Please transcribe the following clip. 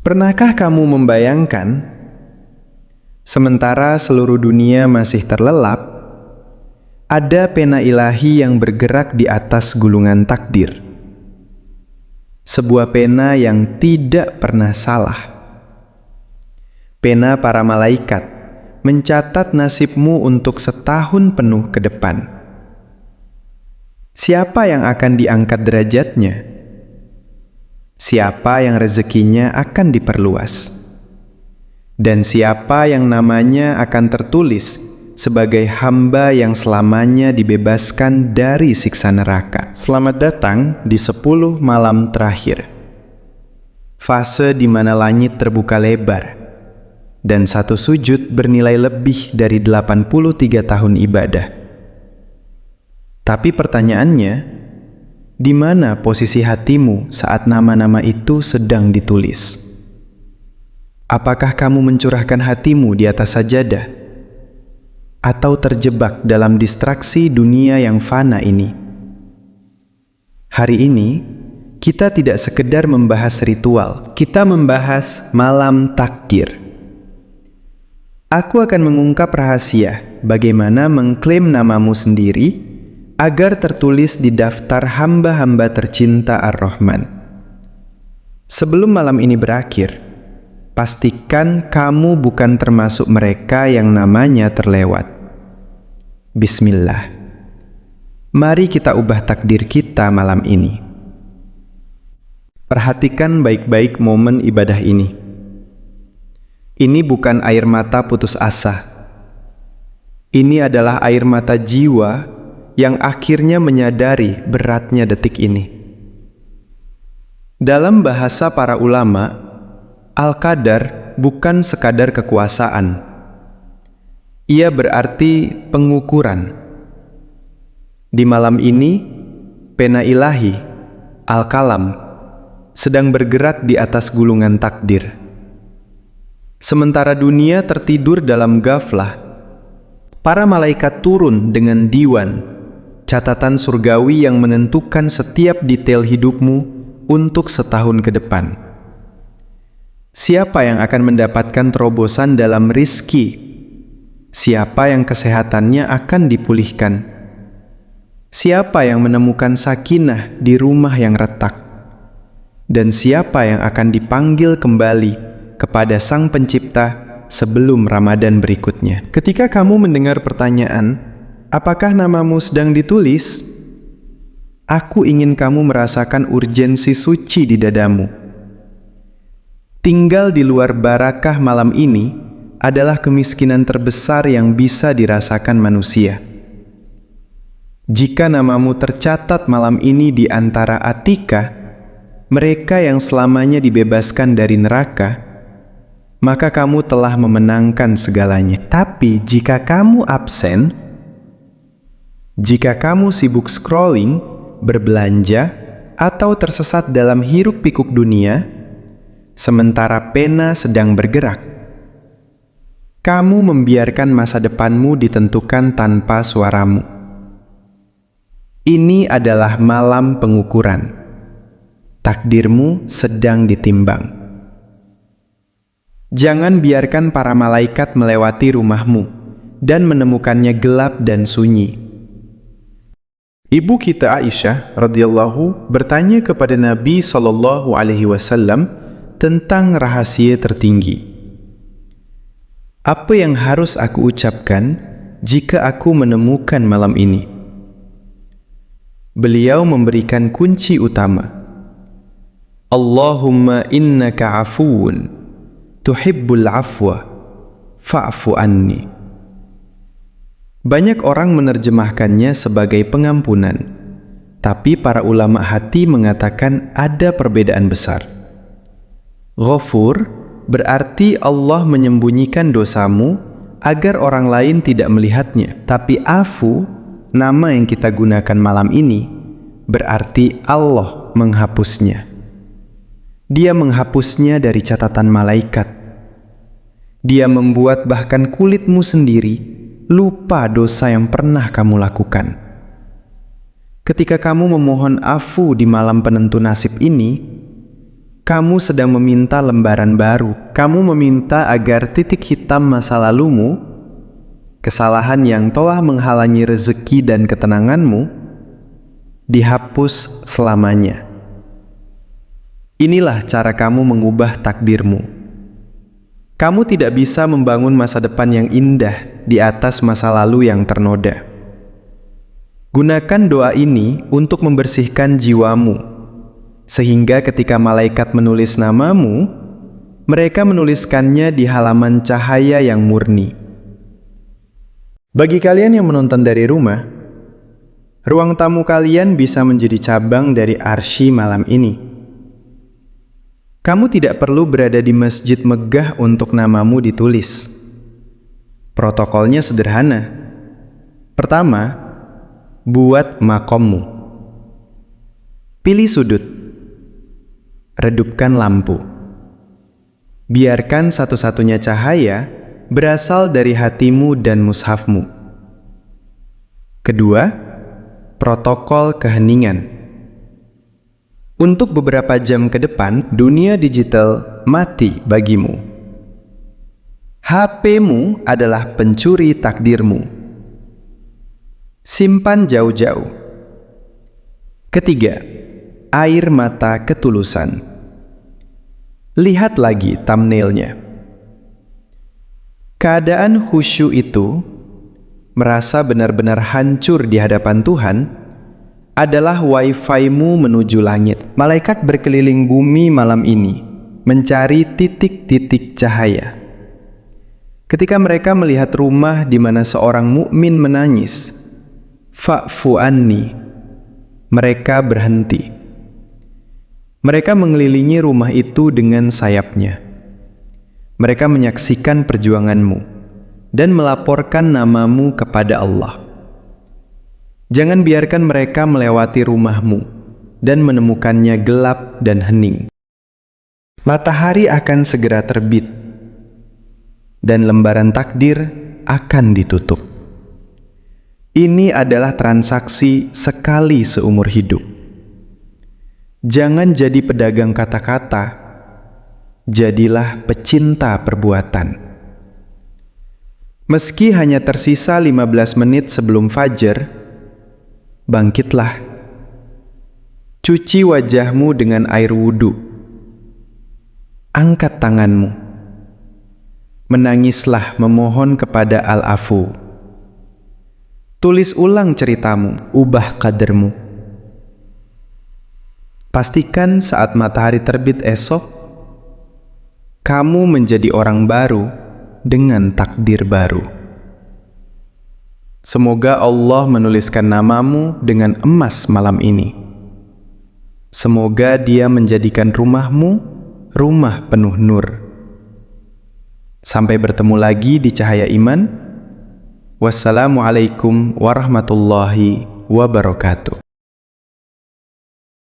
Pernahkah kamu membayangkan, sementara seluruh dunia masih terlelap, ada pena ilahi yang bergerak di atas gulungan takdir. Sebuah pena yang tidak pernah salah. Pena para malaikat mencatat nasibmu untuk setahun penuh ke depan. Siapa yang akan diangkat derajatnya? Siapa yang rezekinya akan diperluas? Dan siapa yang namanya akan tertulis sebagai hamba yang selamanya dibebaskan dari siksa neraka? Selamat datang di 10 malam terakhir. Fase di mana langit terbuka lebar dan satu sujud bernilai lebih dari 83 tahun ibadah. Tapi pertanyaannya, di mana posisi hatimu saat nama-nama itu sedang ditulis? Apakah kamu mencurahkan hatimu di atas sajadah? Atau terjebak dalam distraksi dunia yang fana ini? Hari ini, kita tidak sekedar membahas ritual, kita membahas malam takdir. Aku akan mengungkap rahasia bagaimana mengklaim namamu sendiri agar tertulis di daftar hamba-hamba tercinta Ar-Rahman. Sebelum malam ini berakhir, pastikan kamu bukan termasuk mereka yang namanya terlewat. Bismillah. Mari kita ubah takdir kita malam ini. Perhatikan baik-baik momen ibadah ini. Ini bukan air mata putus asa. Ini adalah air mata jiwa yang akhirnya menyadari beratnya detik ini. Dalam bahasa para ulama, Al-Qadar bukan sekadar kekuasaan. Ia berarti pengukuran. Di malam ini, pena ilahi, Al-Qalam, sedang bergerak di atas gulungan takdir. Sementara dunia tertidur dalam ghaflah, para malaikat turun dengan diwan, catatan surgawi yang menentukan setiap detail hidupmu untuk setahun ke depan. Siapa yang akan mendapatkan terobosan dalam rizki? Siapa yang kesehatannya akan dipulihkan? Siapa yang menemukan sakinah di rumah yang retak? Dan siapa yang akan dipanggil kembali kepada Sang Pencipta sebelum Ramadan berikutnya? Ketika kamu mendengar pertanyaan, apakah namamu sedang ditulis? Aku ingin kamu merasakan urgensi suci di dadamu. Tinggal di luar barakah malam ini adalah kemiskinan terbesar yang bisa dirasakan manusia. Jika namamu tercatat malam ini di antara Atika, mereka yang selamanya dibebaskan dari neraka, maka kamu telah memenangkan segalanya. Tapi jika kamu absen, jika kamu sibuk scrolling, berbelanja, atau tersesat dalam hiruk-pikuk dunia, sementara pena sedang bergerak, kamu membiarkan masa depanmu ditentukan tanpa suaramu. Ini adalah malam pengukuran. Takdirmu sedang ditimbang. Jangan biarkan para malaikat melewati rumahmu dan menemukannya gelap dan sunyi. Ibu kita Aisyah radhiyallahu bertanya kepada Nabi sallallahu alaihi wasallam tentang rahasia tertinggi. Apa yang harus aku ucapkan jika aku menemukan malam ini? Beliau memberikan kunci utama. Allahumma innaka afuun tuhibbul afwa fa'fu anni. Banyak orang menerjemahkannya sebagai pengampunan, tapi para ulama hati mengatakan ada perbedaan besar. Ghafur berarti Allah menyembunyikan dosamu agar orang lain tidak melihatnya, tapi afu, nama yang kita gunakan malam ini, berarti Allah menghapusnya. Dia menghapusnya dari catatan malaikat. Dia membuat bahkan kulitmu sendiri lupa dosa yang pernah kamu lakukan. Ketika kamu memohon afu di malam penentu nasib ini, Kamu sedang meminta lembaran baru. Kamu meminta agar titik hitam masa lalumu, kesalahan yang telah menghalangi rezeki dan ketenanganmu, dihapus selamanya. Inilah cara kamu mengubah takdirmu. Kamu tidak bisa membangun masa depan yang indah di atas masa lalu yang ternoda. Gunakan doa ini untuk membersihkan jiwamu, sehingga ketika malaikat menulis namamu, mereka menuliskannya di halaman cahaya yang murni. Bagi kalian yang menonton dari rumah, ruang tamu kalian bisa menjadi cabang dari Arsy malam ini. Kamu tidak perlu berada di masjid megah untuk namamu ditulis. Protokolnya sederhana. Pertama, buat makommu. Pilih sudut. Redupkan lampu. Biarkan satu-satunya cahaya berasal dari hatimu dan mushafmu. Kedua, protokol keheningan. Untuk beberapa jam ke depan, dunia digital mati bagimu. HP-mu adalah pencuri takdirmu. Simpan jauh-jauh. Ketiga, air mata ketulusan. Lihat lagi thumbnailnya. Keadaan khusyuk itu, merasa benar-benar hancur di hadapan Tuhan, adalah wifi-mu menuju langit. Malaikat berkeliling bumi malam ini, mencari titik-titik cahaya. Ketika mereka melihat rumah di mana seorang mukmin menangis, fa'fu anni, mereka berhenti. Mereka mengelilingi rumah itu dengan sayapnya. Mereka menyaksikan perjuanganmu dan melaporkan namamu kepada Allah. Jangan biarkan mereka melewati rumahmu dan menemukannya gelap dan hening. Matahari akan segera terbit dan lembaran takdir akan ditutup. Ini adalah transaksi sekali seumur hidup. Jangan jadi pedagang kata-kata, jadilah pecinta perbuatan. Meski hanya tersisa 15 menit sebelum fajar, bangkitlah. Cuci wajahmu dengan air wudhu. Angkat tanganmu. Menangislah memohon kepada Al-Afu. Tulis ulang ceritamu, ubah kadermu. Pastikan saat matahari terbit esok, kamu menjadi orang baru dengan takdir baru. Semoga Allah menuliskan namamu dengan emas malam ini. Semoga Dia menjadikan rumahmu rumah penuh nur. Sampai bertemu lagi di Cahaya Iman. Wassalamualaikum warahmatullahi wabarakatuh.